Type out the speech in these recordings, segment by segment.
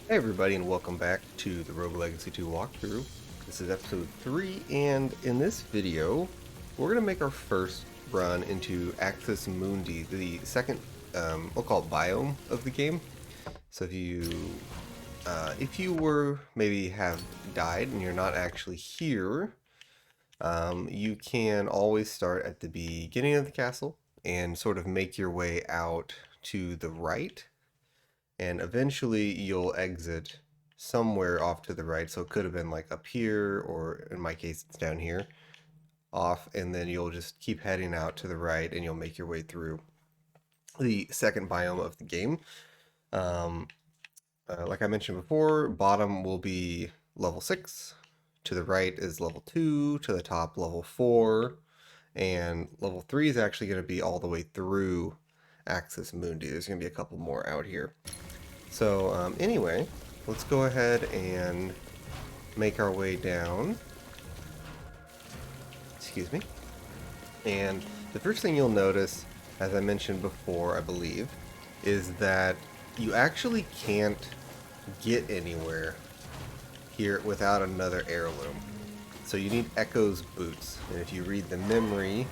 Hey everybody, and welcome back to the Rogue Legacy 2 walkthrough. This is episode 3, and in this video, we're going to make our first run into Axis Mundi, the second, we'll call it biome of the game. So if you were, maybe have died and you're not actually here, you can always start at the beginning of the castle and sort of make your way out to the right, and eventually you'll exit somewhere off to the right. So it could have been like up here, or in my case it's down here off, and then you'll just keep heading out to the right and you'll make your way through the second biome of the game. Like I mentioned before, bottom will be level 6, to the right is level 2, to the top level 4, and level 3 is actually going to be all the way through Axis Mundi. There's going to be a couple more out here. So anyway, let's go ahead and make our way down. Excuse me. And the first thing you'll notice, as I mentioned before, I believe, is that you actually can't get anywhere here without another heirloom. So you need Echo's boots. And if you read the memory,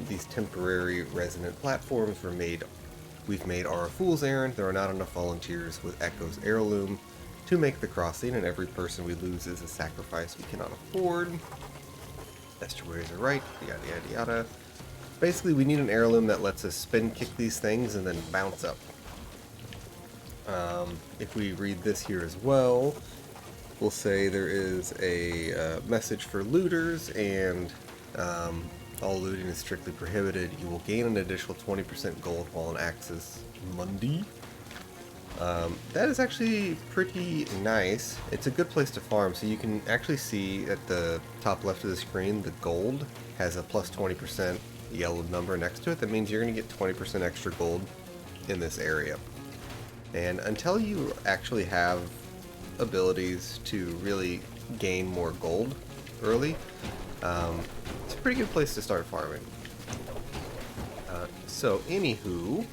these temporary resonant platforms were made. We've made our fool's errand. There are not enough volunteers with Echo's heirloom to make the crossing, and every person we lose is a sacrifice we cannot afford. Estuaries are right, yada yada yada. Basically, we need an heirloom that lets us spin kick these things and then bounce up. If we read this here as well, we'll say there is a message for looters, and all looting is strictly prohibited. You will gain an additional 20% gold while in Axis Mundi. That is actually pretty nice. It's a good place to farm, so you can actually see at the top left of the screen, the gold has a plus 20% yellow number next to it. That means you're going to get 20% extra gold in this area. And until you actually have abilities to really gain more gold early, it's a pretty good place to start farming. So anywho,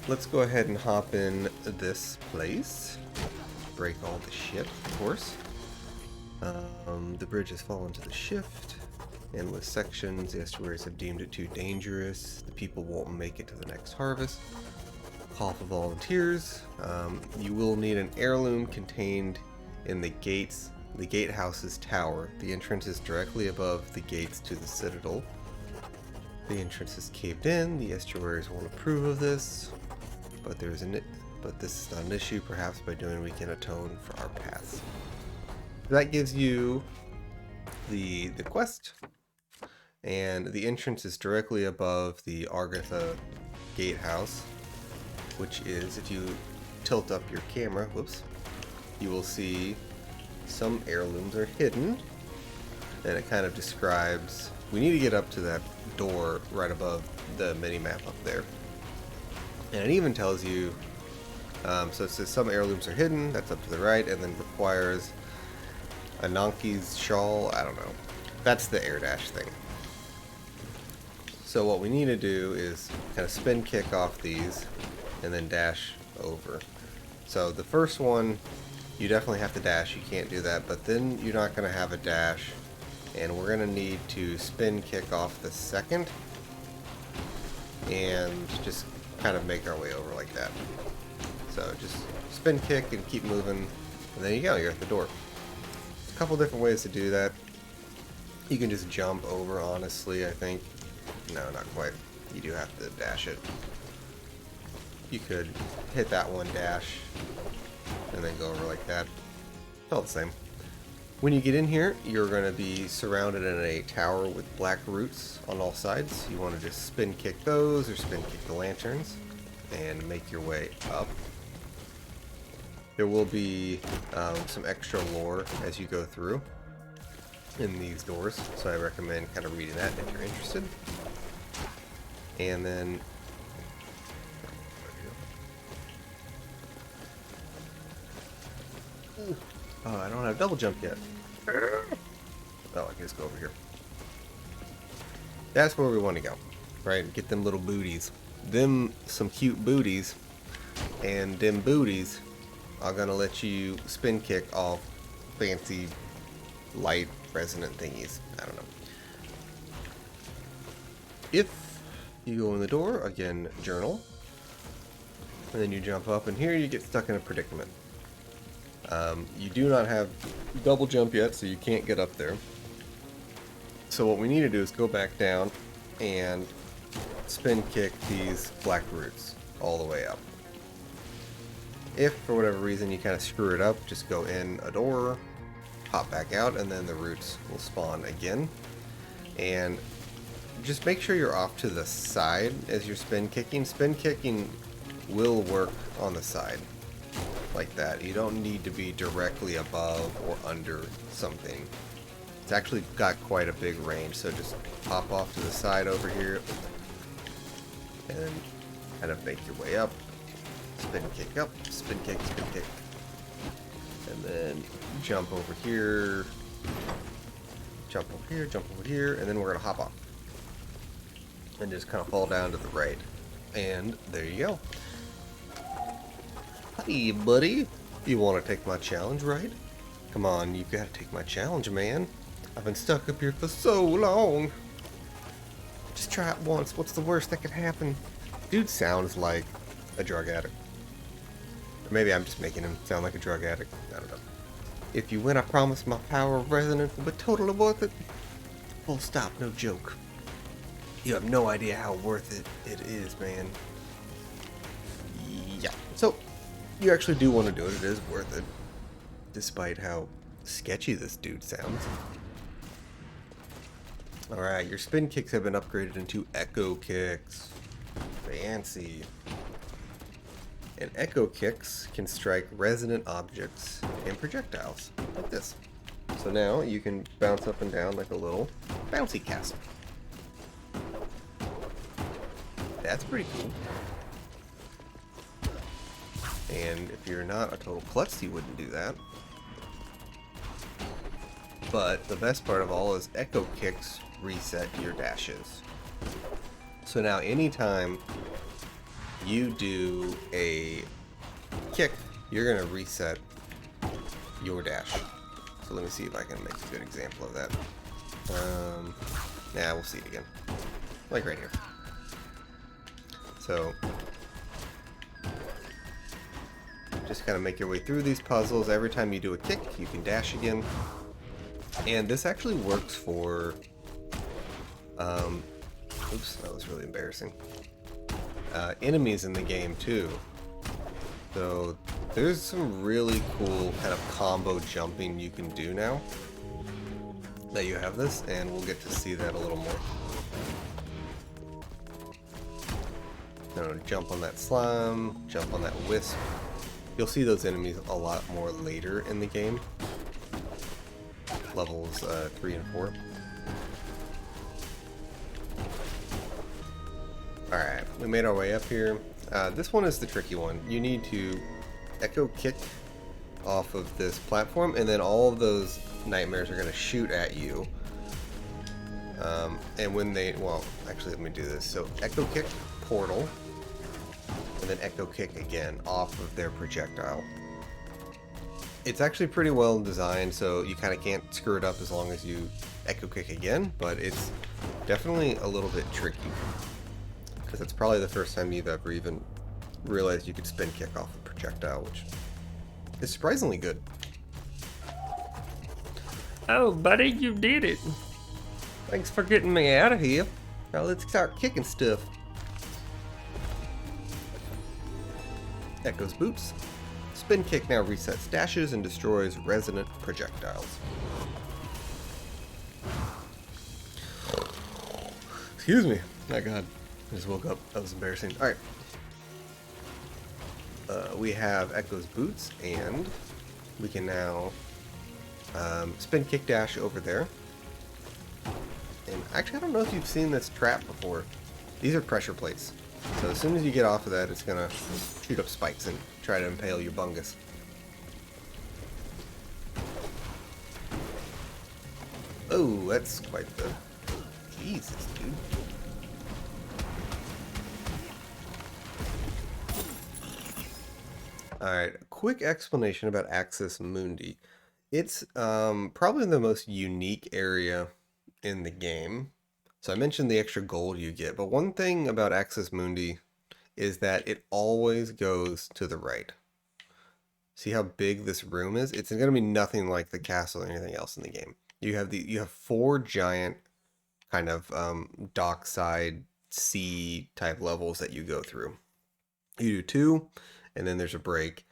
let's go ahead and hop in this place. Break all the shit, of course. The bridge has fallen to the shift. Endless sections. The estuaries have deemed it too dangerous. The people won't make it to the next harvest. Call for volunteers. You will need an heirloom contained in the gatehouse's tower. The entrance is directly above the gates to the citadel. The entrance is caved in. The estuaries won't approve of this, but this is not an issue. Perhaps by doing we can atone for our past. That gives you the quest, and the entrance is directly above the Argatha gatehouse, which is, if you tilt up your camera, whoops, you will see some heirlooms are hidden, and it kind of describes, we need to get up to that door right above the mini-map up there. And it even tells you, so it says some heirlooms are hidden, that's up to the right, and then requires a Nanki's shawl, I don't know. That's the air dash thing. So what we need to do is kind of spin kick off these, and then dash over. So the first one, you definitely have to dash, you can't do that, but then you're not going to have a dash, and we're going to need to spin kick off the second, and just kind of make our way over like that. So just spin kick and keep moving, and there you go, you're at the door. A couple different ways to do that. You can just jump over, honestly, I think. No, not quite. You do have to dash it. You could hit that one, dash, and then go over like that. It's all the same. When you get in here, you're going to be surrounded in a tower with black roots on all sides. You want to just spin kick those, or spin kick the lanterns, and make your way up. There will be some extra lore as you go through in these doors, so I recommend kind of reading that if you're interested. And then oh, I don't have double jump yet. Oh, I can just go over here. That's where we want to go, right? Get them little booties. Them some cute booties And them booties are gonna let you spin kick off fancy light resonant thingies. I don't know. If you go in the door, again, journal. And then you jump up, and here you get stuck in a predicament. You do not have double jump yet, so you can't get up there. So what we need to do is go back down and spin kick these black roots all the way up. If for whatever reason you kind of screw it up, just go in a door, hop back out, and then the roots will spawn again. And just make sure you're off to the side as you're spin kicking. Spin kicking will work on the side like that. You don't need to be directly above or under something. It's actually got quite a big range, so just pop off to the side over here and then kind of make your way up. Spin kick up, spin kick, and then jump over here, jump over here, jump over here, and then we're gonna hop off and just kind of fall down to the right, and there you go. Hey buddy, you want to take my challenge, right? Come on, you gotta take my challenge, man. I've been stuck up here for so long. Just try it once. What's the worst that could happen? Dude sounds like a drug addict. Or maybe I'm just making him sound like a drug addict. I don't know. If you win, I promise my power of resonance will be totally worth it. Full stop, no joke. You have no idea how worth it is, man. Yeah. So, you actually do want to do it. It is worth it. Despite how sketchy this dude sounds. Alright, your spin kicks have been upgraded into echo kicks. Fancy. And echo kicks can strike resonant objects and projectiles, like this. So now you can bounce up and down like a little bouncy castle. That's pretty cool. And if you're not a total klutz, you wouldn't do that. But the best part of all is echo kicks reset your dashes. So now anytime you do a kick, you're going to reset your dash. So let me see if I can make a good example of that. Nah, we'll see it again. Like right here. So just kind of make your way through these puzzles. Every time you do a kick, you can dash again. And this actually works for oops, that was really embarrassing. Enemies in the game too. So there's some really cool kind of combo jumping you can do now that you have this, and we'll get to see that a little more. No, jump on that slime, jump on that wisp. You'll see those enemies a lot more later in the game. Levels 3 and 4. Alright, we made our way up here. This one is the tricky one. You need to echo kick off of this platform, and then all of those nightmares are going to shoot at you. And when they, well, actually let me do this. So echo kick, portal, and then echo kick again off of their projectile. It's actually pretty well designed, so you kind of can't screw it up as long as you echo kick again, but it's definitely a little bit tricky. Because it's probably the first time you've ever even realized you could spin kick off a projectile, which is surprisingly good. Oh, buddy, you did it. Thanks for getting me out of here. Now let's start kicking stuff. Echo's boots. Spin kick now resets dashes and destroys resonant projectiles. Excuse me. My God. I just woke up. That was embarrassing. Alright. We have Echo's boots, and we can now spin kick dash over there. And actually, I don't know if you've seen this trap before. These are pressure plates. So as soon as you get off of that, it's going to shoot up spikes and try to impale your bungus. Oh, that's quite the... Jesus, dude. Alright, quick explanation about Axis Mundi. It's probably the most unique area in the game. So I mentioned the extra gold you get, but one thing about Axis Mundi is that it always goes to the right. See how big this room is? It's going to be nothing like the castle or anything else in the game. You have four giant kind of dockside sea type levels that you go through. You do two, and then there's a break,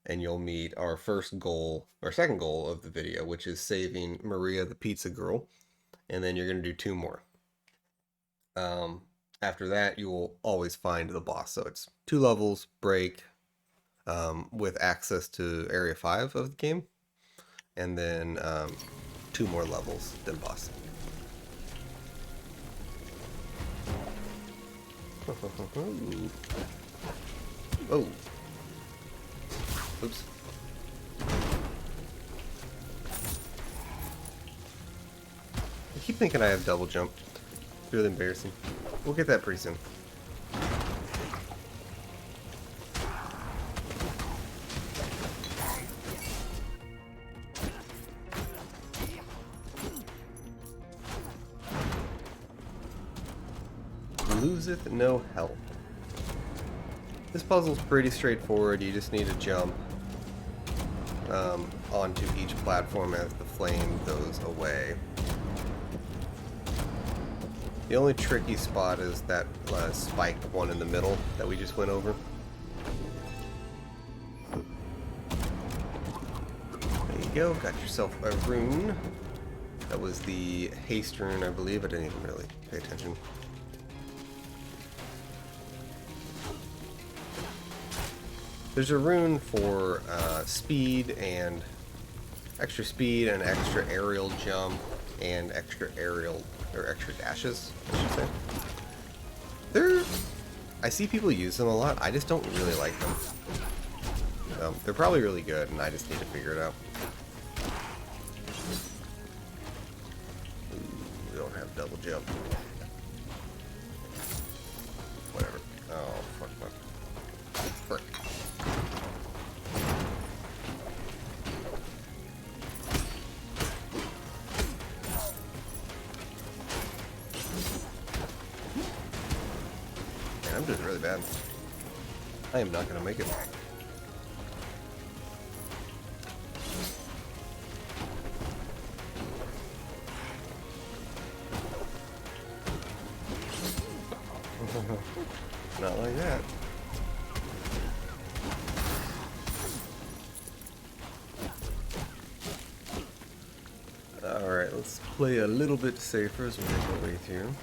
and you'll meet our first goal, or second goal of the video, which is saving Maria the pizza girl, and then you're going to do two more. After that, you will always find the boss. So it's two levels, break, with access to Area 5 of the game, and then two more levels, then boss. Oh. Oops. I keep thinking I have double jump. It's really embarrassing. We'll get that pretty soon. Loseth no health. This puzzle's pretty straightforward. You just need to jump onto each platform as the flame goes away. The only tricky spot is that spiked one in the middle that we just went over. There you go, got yourself a rune. That was the haste rune, I believe. I didn't even really pay attention. There's a rune for speed and extra aerial jump and extra aerial or extra dashes, I should say. I see people use them a lot. I just don't really like them. They're probably really good, and I just need to figure it out. Ooh, we don't have double jump. Whatever. Oh, fuck. Frick. I'm doing really bad. I am not going to make it. Not like that. Alright, let's play a little bit safer as we make our way through.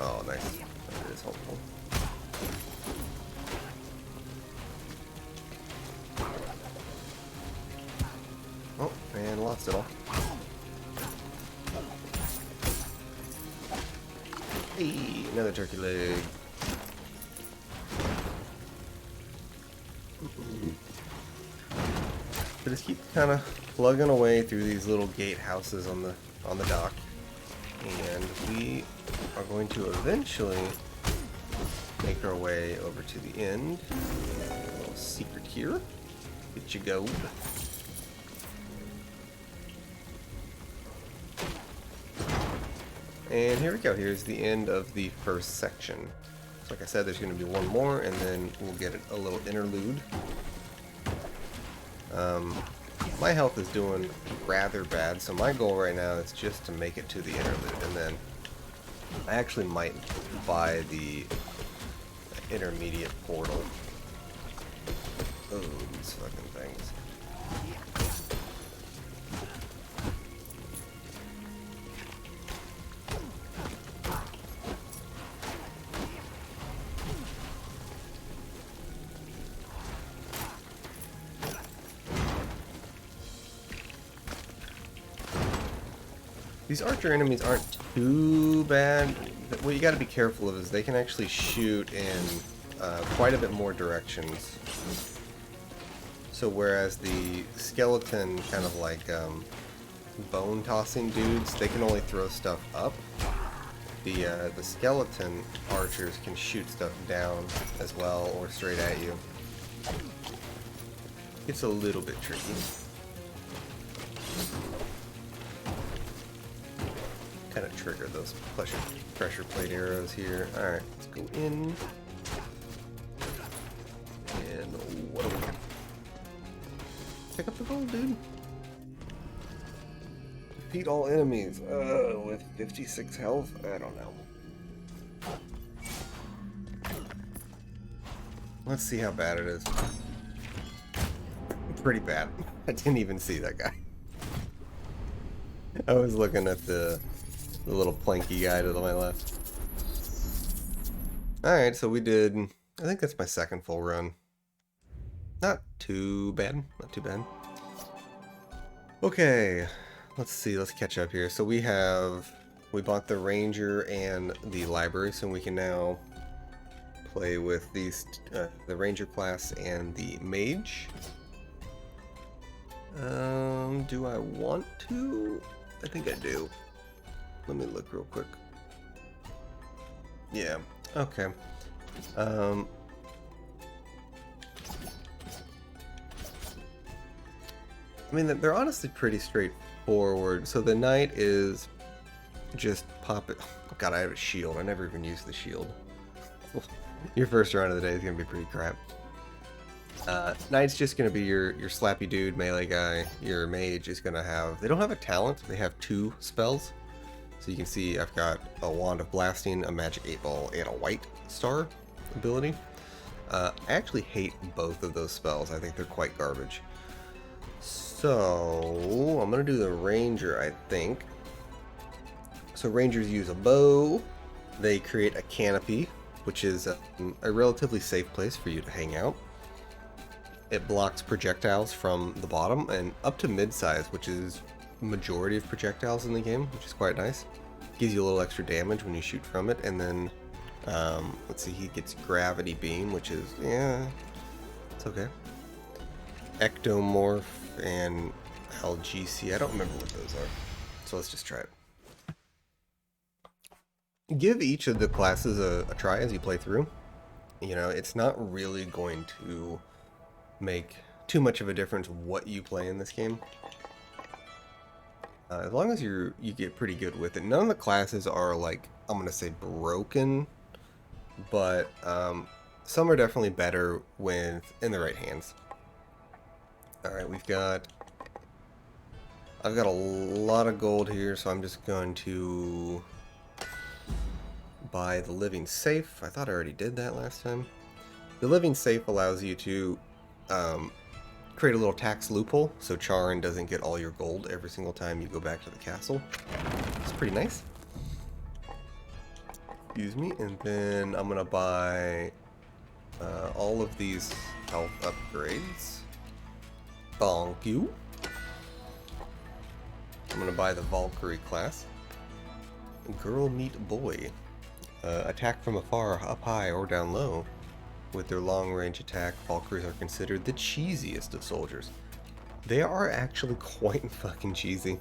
Oh, nice. That is helpful. Oh, and lost it all. Hey, another turkey leg. So just keep kind of plugging away through these little gatehouses on the dock, and we are going to eventually make our way over to the end. A little secret here. Get your gold. And here we go. Here's the end of the first section. So like I said, there's going to be one more, and then we'll get a little interlude. My health is doing rather bad, so my goal right now is just to make it to the interlude, and then I actually might buy the intermediate portal. Oh, these fucking things. These archer enemies aren't too bad. What you got to be careful of is they can actually shoot in quite a bit more directions. So whereas the skeleton kind of like bone tossing dudes, they can only throw stuff up. the skeleton archers can shoot stuff down as well, or straight at you. It's a little bit tricky. Kind of trigger those pressure plate arrows here. Alright, let's go in. And what do we got? Pick up the gold, dude. Defeat all enemies with 56 health? I don't know. Let's see how bad it is. Pretty bad. I didn't even see that guy. I was looking at the little planky guy to my left. Alright, so we did... I think that's my second full run. Not too bad. Not too bad. Okay. Let's see, let's catch up here. So we bought the ranger and the library, so we can now play with these, the ranger class and the mage. Do I want to? I think I do. Let me look real quick. Yeah, okay. I mean, they're honestly pretty straightforward. So the knight is just pop it. Oh god, I have a shield. I never even used the shield. Your first round of the day is gonna be pretty crap. Knight's just gonna be your slappy dude, melee guy. Your mage is gonna have... They don't have a talent. They have 2 spells. So you can see I've got a wand of blasting, a magic 8-ball, and a white star ability. I actually hate both of those spells. I think they're quite garbage. So, I'm going to do the ranger, I think. So rangers use a bow. They create a canopy, which is a relatively safe place for you to hang out. It blocks projectiles from the bottom and up to mid-size, which is the majority of projectiles in the game, which is quite nice. Gives you a little extra damage when you shoot from it. And then, let's see, he gets gravity beam, which is, yeah, it's okay. Ectomorph and LGC. I don't remember what those are. So let's just try it. Give each of the classes a try as you play through. You know, it's not really going to make too much of a difference what you play in this game. As long as you get pretty good with it. None of the classes are, like, I'm going to say broken, but some are definitely better when in the right hands. Alright, I've got a lot of gold here, so I'm just going to buy the living safe. I thought I already did that last time. The living safe allows you to create a little tax loophole, so Charin doesn't get all your gold every single time you go back to the castle. It's pretty nice. Excuse me, and then I'm gonna buy all of these health upgrades. Thank you. I'm gonna buy the Valkyrie class. Girl meet boy. Attack from afar, up high, or down low. With their long-range attack, Valkyries are considered the cheesiest of soldiers. They are actually quite fucking cheesy.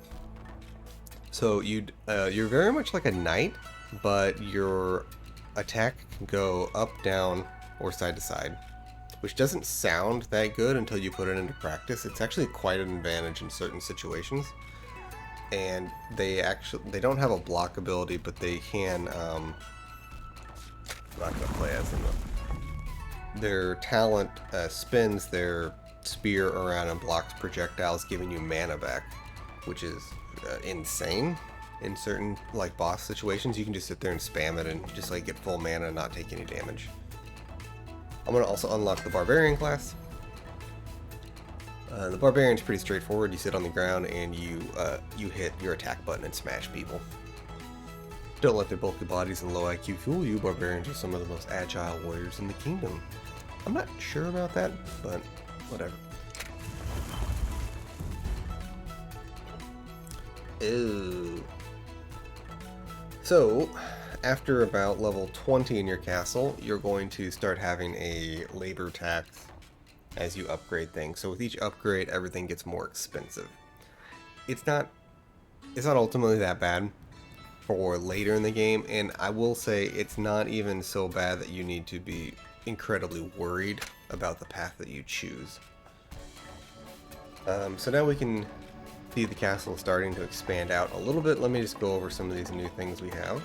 So you're very much like a knight, but your attack can go up, down, or side to side, which doesn't sound that good until you put it into practice. It's actually quite an advantage in certain situations. And they don't have a block ability, but they can, I'm not going to play as them. Their talent spins their spear around and blocks projectiles, giving you mana back, which is insane in certain, like, boss situations. You can just sit there and spam it and just, like, get full mana and not take any damage. I'm going to also unlock the Barbarian class. The Barbarian's pretty straightforward. You sit on the ground and you hit your attack button and smash people. Don't let their bulky bodies and low IQ fool you. Barbarians are some of the most agile warriors in the kingdom. I'm not sure about that, but whatever. Ew. So, after about level 20 in your castle, you're going to start having a labor tax as you upgrade things. So with each upgrade, everything gets more expensive. It's not ultimately that bad. for later in the game, and I will say it's not even so bad that you need to be incredibly worried about the path that you choose. So now we can see the castle starting to expand out a little bit. Let me just go over some of these new things we have.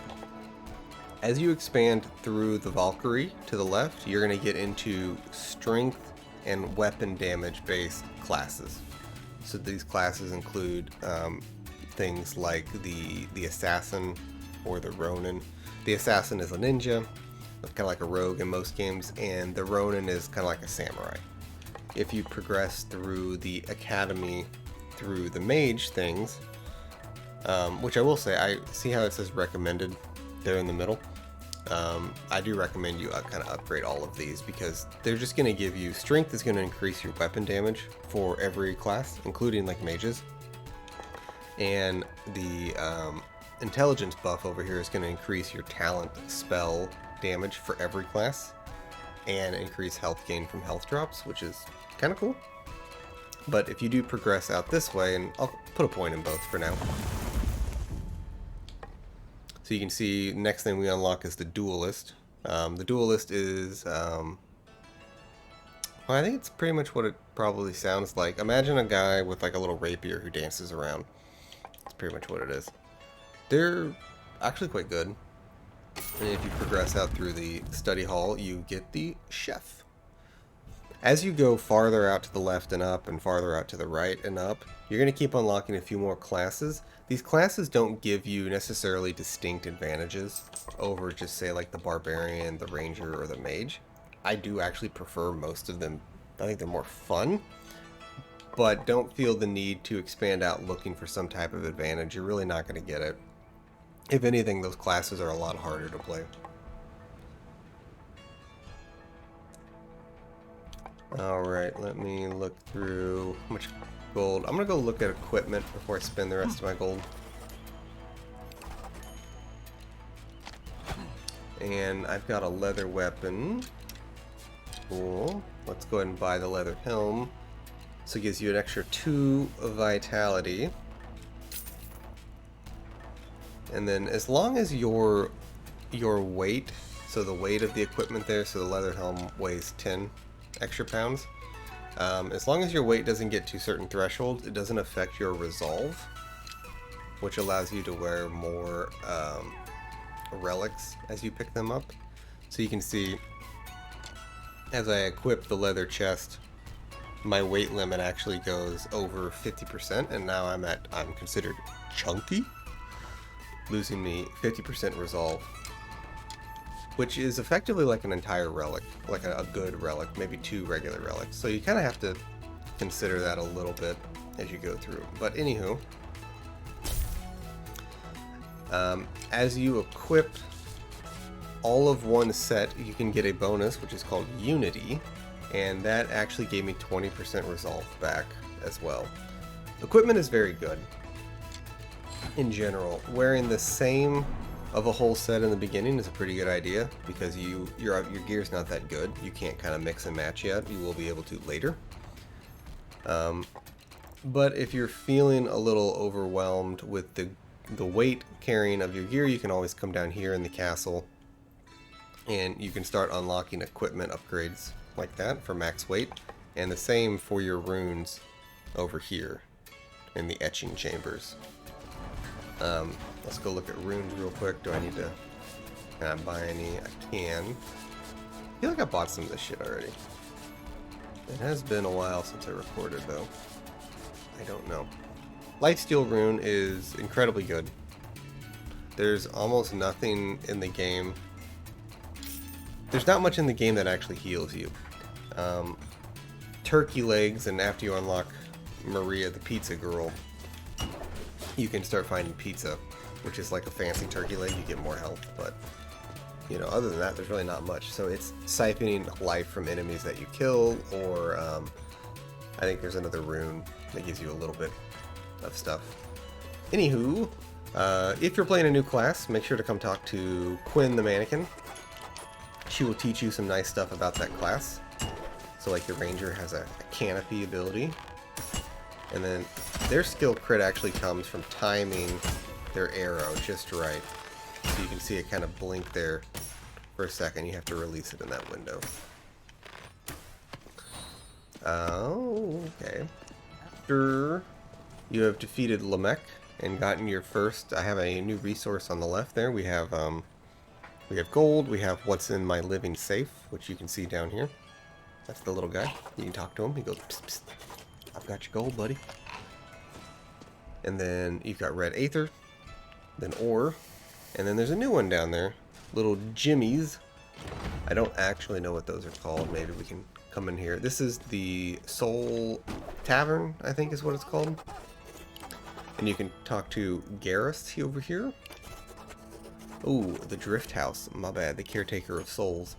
As you expand through the Valkyrie to the left, you're going to get into strength and weapon damage based classes. So these classes include things like the assassin or the Ronin. The assassin is a ninja, kind of like a rogue in most games, and the Ronin is kind of like a samurai. If you progress through the academy through the mage things, which I will say, I see how it says recommended there in the middle. I do recommend you kind of upgrade all of these because they're just going to give you strength is going to increase your weapon damage for every class, including like mages, and the intelligence buff over here is going to increase your talent spell damage for every class and increase health gain from health drops, which is kind of cool. But if you do progress out this way, and I'll put a point in both for now. So you can see next thing we unlock is the duelist. The duelist is, well, I think it's pretty much what it probably sounds like. Imagine a guy with like a little rapier who dances around. That's pretty much what it is. They're actually quite good. And if you progress out through the study hall, you get the chef. As you go farther out to the left and up and farther out to the right and up, you're going to keep unlocking a few more classes. These classes don't give you necessarily distinct advantages over just say like the barbarian, the ranger, or the mage. I do actually prefer most of them. I think they're more fun, but don't feel the need to expand out looking for some type of advantage. You're really not going to get it. If anything, those classes are a lot harder to play. Alright, let me look through how much gold. I'm going to go look at equipment before I spend the rest of my gold. And I've got a leather weapon. Cool. Let's go ahead and buy the leather helm. So it gives you an extra 2 vitality. And then as long as your weight, so the weight of the equipment there, so the leather helm weighs 10 extra pounds. As long as your weight doesn't get to certain thresholds, it doesn't affect your resolve, which allows you to wear more relics as you pick them up. So you can see as I equip the leather chest, my weight limit actually goes over 50%, and now I'm considered chunky, losing me 50% resolve, which is effectively like an entire relic, like a good relic, maybe 2 regular relics. So you kind of have to consider that a little bit as you go through. But anywho, as you equip all of one set, you can get a bonus, which is called Unity, and that actually gave me 20% resolve back as well. Equipment is very good in general. Wearing the same of a whole set in the beginning is a pretty good idea because your gear's not that good. You can't kind of mix and match yet. You will be able to later. But if you're feeling a little overwhelmed with the weight carrying of your gear, you can always come down here in the castle and you can start unlocking equipment upgrades like that for max weight, and the same for your runes over here in the etching chambers. Let's go look at runes real quick. Do I need to buy any? I can. I feel like I bought some of this shit already. It has been a while since I recorded though. I don't know. Lightsteel rune is incredibly good. There's almost nothing in the game. There's not much in the game that actually heals you. Turkey legs, and after you unlock Maria the pizza girl, you can start finding pizza, which is like a fancy turkey leg. You get more health, but you know, other than that, there's really not much. So it's siphoning life from enemies that you kill, or I think there's another rune that gives you a little bit of stuff. Anywho, if you're playing a new class, make sure to come talk to Quinn the mannequin. She will teach you some nice stuff about that class. So like the ranger has a canopy ability, and then their skill crit actually comes from timing their arrow just right. So you can see it kind of blink there for a second. You have to release it in that window. Oh, okay. After you have defeated Lamech and gotten your first, I have a new resource on the left there. We have gold. We have what's in my living safe, which you can see down here. That's the little guy. You can talk to him. He goes, psst, psst. I've got your gold, buddy. And then you've got red aether, then ore, and then there's a new one down there. Little jimmies. I don't actually know what those are called. Maybe we can come in here. This is the Soul Tavern, I think is what it's called. And you can talk to Garrus over here. Ooh, the Drift House. My bad. The Caretaker of Souls.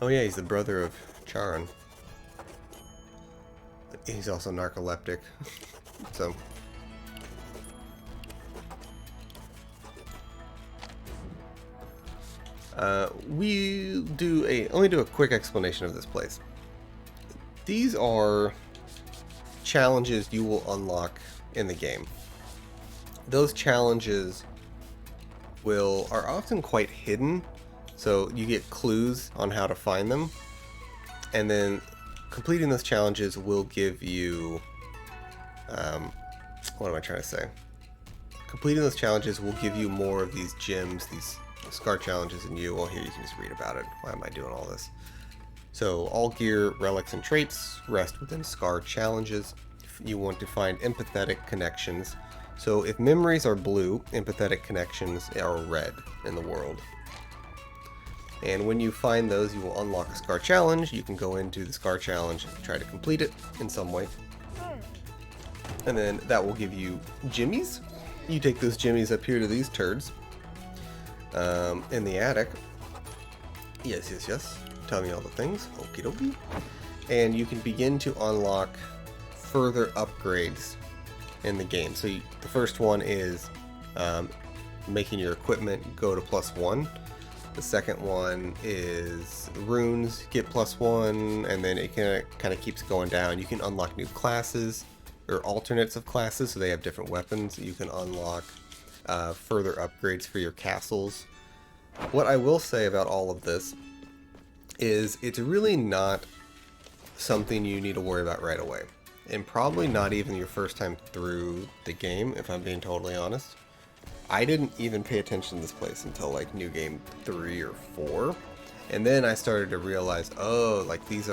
Oh yeah, he's the brother of Charon. He's also narcoleptic. So. We only do a quick explanation of this place. These are challenges you will unlock in the game. Those challenges are often quite hidden, so you get clues on how to find them, and then completing those challenges will give you what am I trying to say? Completing those challenges will give you more of these gems, these scar challenges, and well, here you can just read about it. Why am I doing all this? So all gear, relics, and traits rest within scar challenges. You want to find empathetic connections. So if memories are blue, empathetic connections are red in the world. And when you find those, you will unlock a scar challenge. You can go into the scar challenge and try to complete it in some way. And then that will give you jimmies. You take those jimmies up here to these turds in the attic. Yes. Tell me all the things. Okie dokie. And you can begin to unlock further upgrades in the game. So the first one is making your equipment go to +1. The second one is runes get +1, and then it kind of keeps going down. You can unlock new classes or alternates of classes, so they have different weapons. You can unlock further upgrades for your castles. What I will say about all of this is it's really not something you need to worry about right away. And probably not even your first time through the game, if I'm being totally honest. I didn't even pay attention to this place until like New Game 3 or 4. And then I started to realize, oh, like these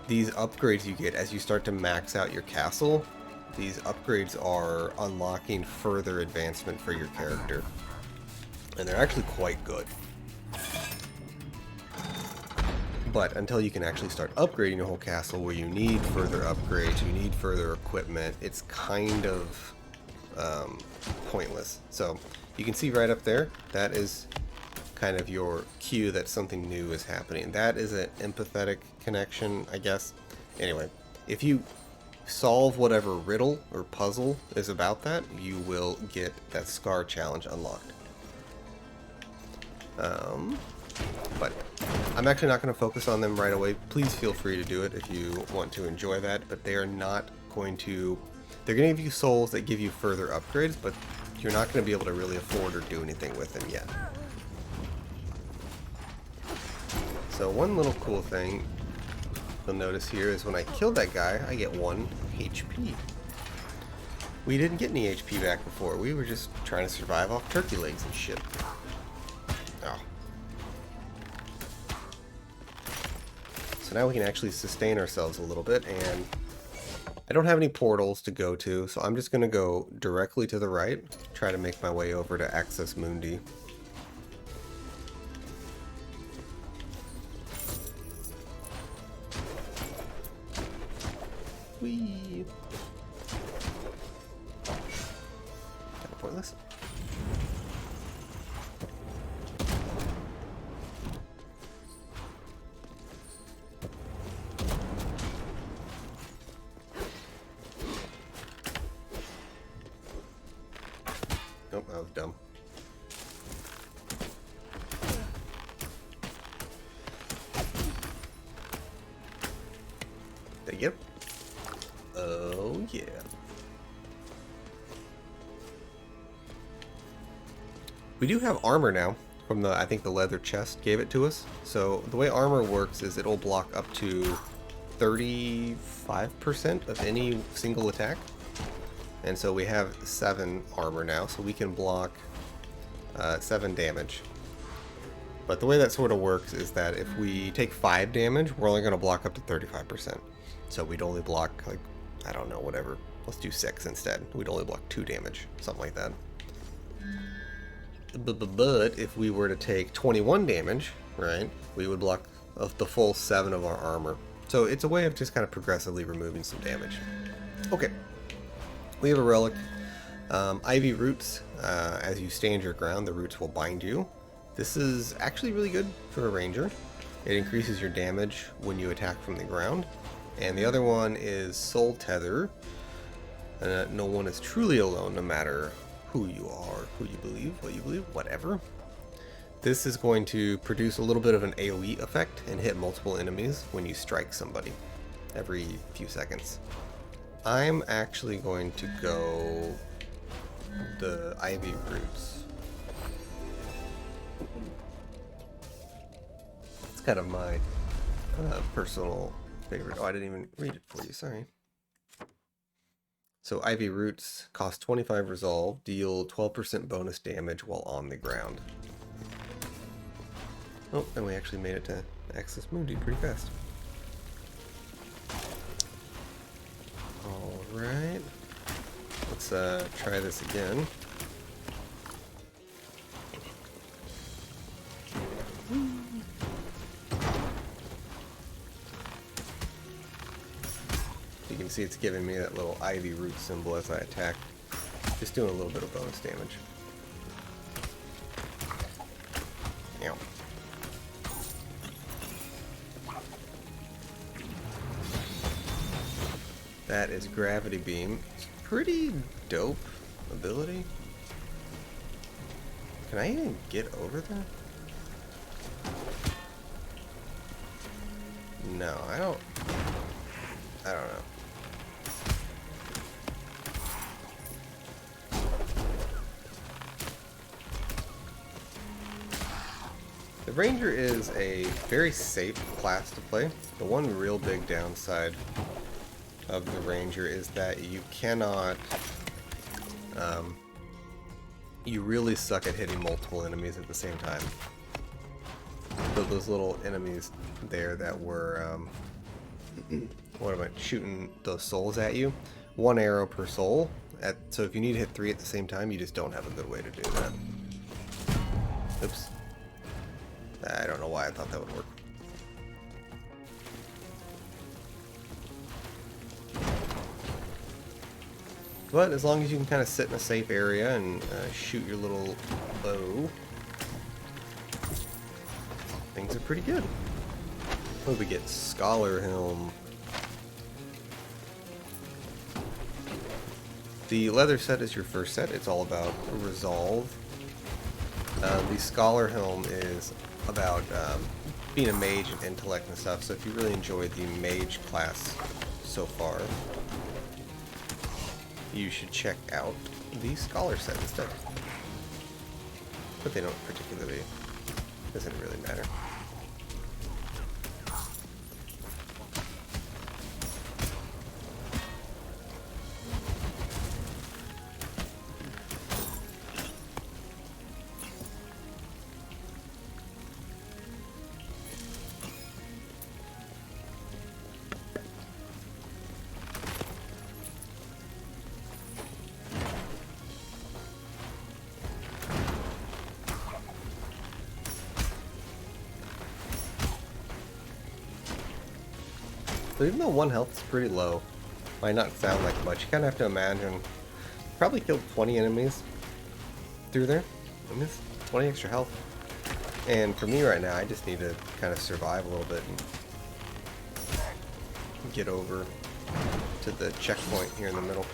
upgrades you get as you start to max out your castle. These upgrades are unlocking further advancement for your character. And they're actually quite good. But until you can actually start upgrading your whole castle where you need further upgrades, you need further equipment, it's kind of pointless. So you can see right up there, that is kind of your cue that something new is happening. That is an empathetic connection, I guess. Anyway, if you solve whatever riddle or puzzle is about that, you will get that scar challenge unlocked. But I'm actually not going to focus on them right away. Please feel free to do it if you want to enjoy that, but they are not going to... They're going to give you souls that give you further upgrades, but you're not going to be able to really afford or do anything with them yet. So one little cool thing you'll notice here is when I killed that guy, I get 1 HP. We didn't get any HP back before. We were just trying to survive off turkey legs and shit. Oh. So now we can actually sustain ourselves a little bit, and I don't have any portals to go to, so I'm just going to go directly to the right, try to make my way over to access Mundi. Whee! Kind of pointless. Nope, that was dumb. There you go. Oh yeah. We do have armor now from the, I think the leather chest gave it to us. So the way armor works is it'll block up to 35% of any single attack. And so we have 7 armor now, so we can block 7 damage. But the way that sort of works is that if we take 5 damage, we're only going to block up to 35%. So we'd only block, like, I don't know, whatever. Let's do 6 instead. We'd only block 2 damage, something like that. But if we were to take 21 damage, right, we would block the full 7 of our armor. So it's a way of just kind of progressively removing some damage. Okay, we have a relic. Ivy roots. As you stand your ground, the roots will bind you. This is actually really good for a ranger. It increases your damage when you attack from the ground. And the other one is Soul Tether. No one is truly alone, no matter who you are, who you believe, what you believe, whatever. This is going to produce a little bit of an AoE effect and hit multiple enemies when you strike somebody every few seconds. I'm actually going to go the Ivy Roots. It's kind of my personal favorite. Oh, I didn't even read it for you, sorry. So Ivy Roots cost 25 resolve, deal 12% bonus damage while on the ground. Oh, and we actually made it to access Mundi pretty fast. Alright. Let's try this again. You can see it's giving me that little ivy root symbol as I attack. Just doing a little bit of bonus damage. Ow. That is Gravity Beam. It's a pretty dope ability. Can I even get over there? No, I don't know. The Ranger is a very safe class to play. The one real big downside of the Ranger is that you cannot, you really suck at hitting multiple enemies at the same time. So those little enemies there that were, what am I, shooting those souls at you? 1 arrow per soul. So if you need to hit 3 at the same time, you just don't have a good way to do that. Oops. I don't know why I thought that would work. But as long as you can kind of sit in a safe area and shoot your little bow, things are pretty good. What do we get? Scholar Helm. The leather set is your first set. It's all about resolve. The Scholar Helm is about being a mage and intellect and stuff. So if you really enjoyed the mage class so far, you should check out the Scholar set instead. But they don't particularly, doesn't really matter. So even though 1 health is pretty low, might not sound like much, you kind of have to imagine, probably killed 20 enemies through there, and this 20 extra health. And for me right now, I just need to kind of survive a little bit and get over to the checkpoint here in the middle.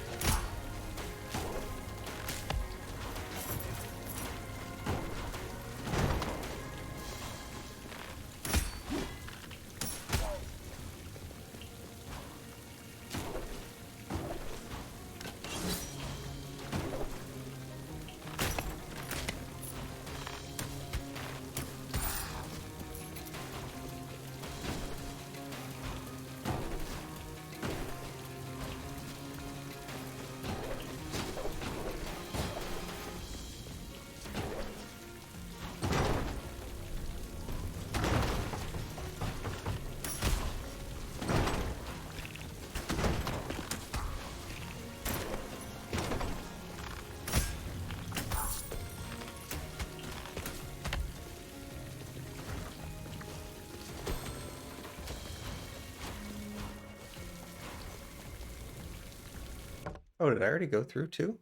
Oh, did I already go through too?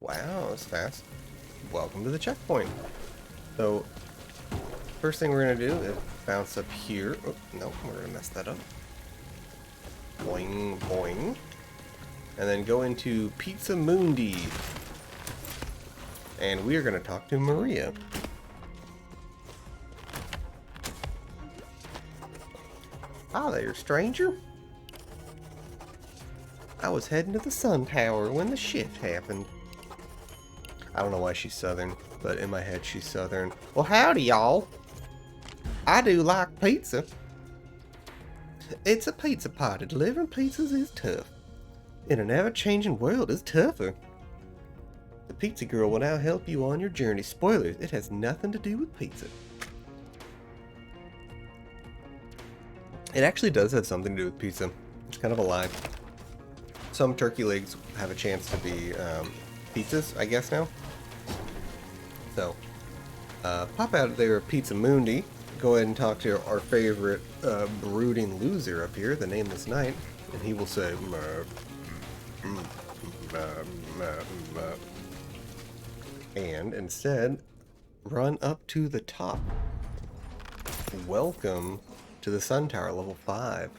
Wow, that's fast. Welcome to the checkpoint. So, first thing we're going to do is bounce up here. Oh, no, we're going to mess that up. Boing, boing. And then go into Pizza Mundi. And we are going to talk to Maria. Hi there, stranger. I was heading to the Sun Tower when the shift happened. I don't know why she's Southern, but in my head she's Southern. Well, howdy, y'all. I do like pizza. It's a pizza party. Delivering pizzas is tough. In an ever-changing world, it's tougher. The pizza girl will now help you on your journey. Spoilers, it has nothing to do with pizza. It actually does have something to do with pizza. It's kind of a lie. Some turkey legs have a chance to be pizzas, I guess now. So, pop out there at Pizza Mundi. Go ahead and talk to our favorite brooding loser up here, the Nameless Knight, and he will say, and instead, run up to the top. Welcome to the Sun Tower, level 5.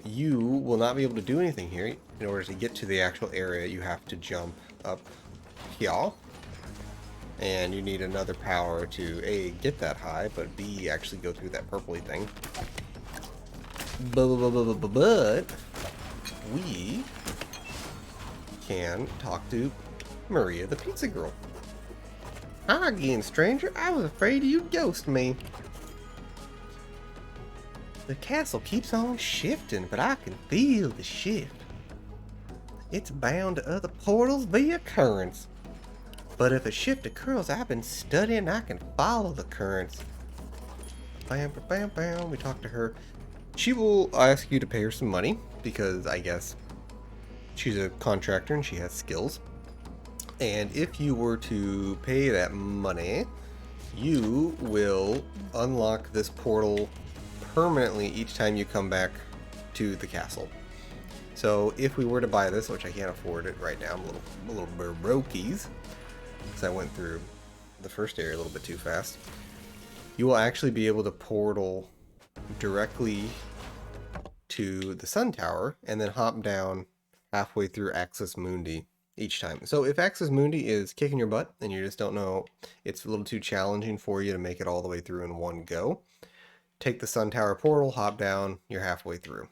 You will not be able to do anything here. In order to get to the actual area, you have to jump up here. And you need another power to A, get that high, but B, actually go through that purpley thing. But we can talk to Maria the Pizza Girl. Hi again, stranger. I was afraid you'd ghost me. The castle keeps on shifting, but I can feel the shift. It's bound to other portals via currents. But if a shift occurs, I've been studying, I can follow the currents. Bam, bam, bam. We talk to her. She will ask you to pay her some money, because I guess she's a contractor and she has skills. And if you were to pay that money, you will unlock this portal permanently each time you come back to the castle. So if we were to buy this, which I can't afford it right now, I'm a little brokies, because I went through the first area a little bit too fast, you will actually be able to portal directly to the Sun Tower and then hop down halfway through Axis Mundi each time. So if Axis Mundi is kicking your butt and you just don't know, it's a little too challenging for you to make it all the way through in one go, take the Sun Tower portal, hop down, you're halfway through.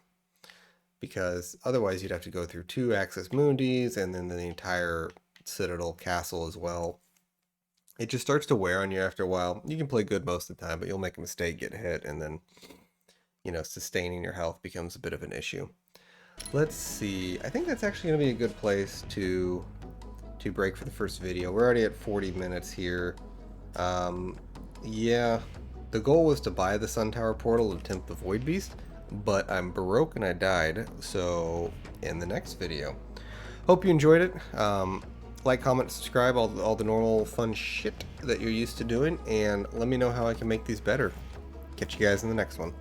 Because otherwise you'd have to go through 2 Axis Mundis and then the entire Citadel Castle as well. It just starts to wear on you after a while. You can play good most of the time, but you'll make a mistake, get hit, and then, you know, sustaining your health becomes a bit of an issue. Let's see. I think that's actually going to be a good place to break for the first video. We're already at 40 minutes here. Yeah, the goal was to buy the Sun Tower portal and attempt the Void Beast, but I'm broke and I died, so in the next video. Hope you enjoyed it. Like, comment, subscribe, all the normal fun shit that you're used to doing, and let me know how I can make these better. Catch you guys in the next one.